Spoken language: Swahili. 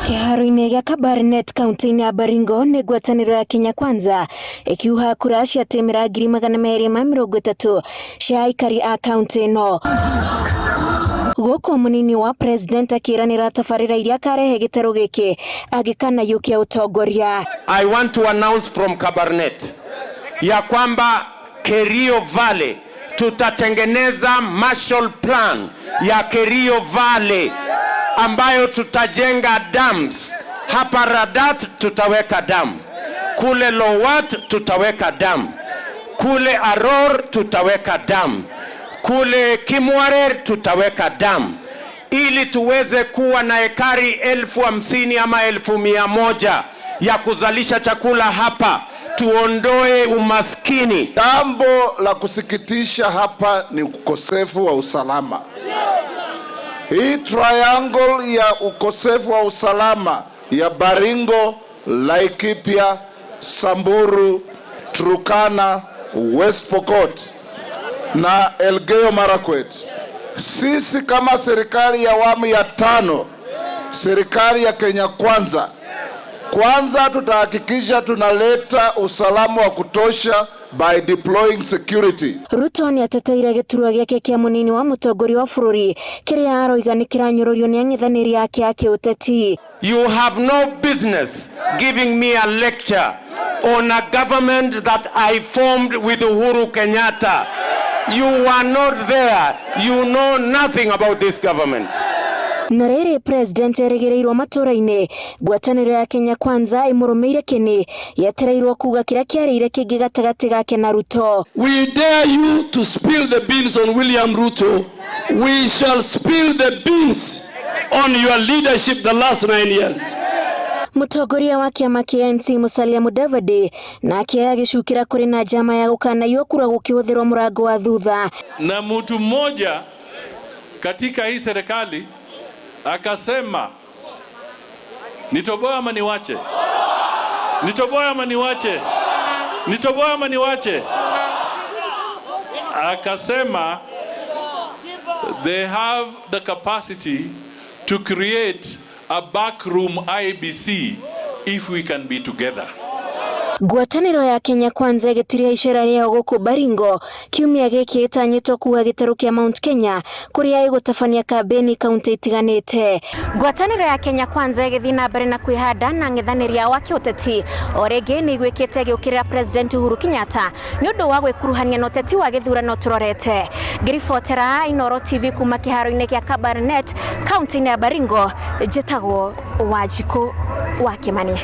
Kĩharo-inĩ gĩa Kabarnet kaunti-inĩ ya Baringo nĩ ngwatanĩro ya Kenya Kwanza ĩkiuga kura cia temera 230 cia aikari a kaunti ĩno. Gũkũ mũnini wa president akĩranĩra tabarĩra iria karehe gĩtaro gĩkĩ agĩkanayũkia ũtongoria. I want to announce from Kabarnet ya kwamba Kerio Valley tutatengeneza Marshall Plan ya Kerio Valley ambayo tutajenga dams. Hapa Radat tutaweka dam, kule Lowat tutaweka dam, kule Aror tutaweka dam, kule Kimwarer tutaweka dam, ili tuweze kuwa na ekari 50,000 ama 100,000 ya kuzalisha chakula hapa, tuondoe umaskini. Jambo la kusikitisha hapa ni ukosefu wa usalama. Hii triangle ya ukosefu wa usalama ya Baringo, Laikipia, Samburu, Turkana, West Pokot na Elgeyo Marakwet. Sisi kama serikali ya awamu ya 5, serikali ya Kenya Kwanza, tutahakikisha tunaleta usalama wa kutosha by deploying security. Ruto ni ateteire gĩturwa gĩake kĩa mũnini wa mũtongoria wa bũrũri kĩrĩa aroiga nĩ kĩranyũrũrio nĩ ang'ethanĩri yake a kĩũteti. You have no business giving me a lecture on a government that I formed with Uhuru Kenyatta. You were not there. You know nothing about this government. Na rĩrĩ president erĩgĩrĩirwo matũra-inĩ, ngwatanĩro ya Kenya Kwanza ĩmũrũmĩire kĩnĩ yetereirwo kuga kĩrĩa kĩarĩire kĩngĩ gatagatĩ gake na Ruto. We dare you to spill the beans on William Ruto. We shall spill the beans on your leadership the last 9 years. Mũtongoria wa kĩama kĩa ANC Musalia Mudavadi nake agĩcukĩra kũrĩ na njama ya gũkanaywo kura gũkĩhũthĩrwo mũrango wa thutha. Na mtu mmoja katika hii serikali akasema nitoboe ama niwache, nitoboe ama niwache, nitoboe ama niwache. Akasema they have the capacity to create a backroom IBC if we can be together. Ngwatanĩro ya Kenya Kwanza ĩgĩtiria icera rĩao gũkũ Baringo kiumia gĩkĩ ĩtanyĩtwo kuoya gĩtarũ kĩa Mount Kenya kũrĩa ĩgũtabania kambeni kaunti itiganĩte. Ngwatanĩro ya Kenya Kwanza ĩgĩthiĩ na mbere na kwĩhanda na ang'ethanĩri wa kĩũteti o rĩngĩ nĩ ĩgwĩkĩte gĩũkĩrĩra president Uhuru Kenyatta nĩ ũndũ wa gwĩkuruhania na ũteti wa gĩthurano tũrorete. Ngĩribotera Inooro TV kuma kĩharo-inĩ gĩa Kabarnet kaunti-inĩ ya Baringo, njĩtagwo Wanjikũ wa Kĩmani.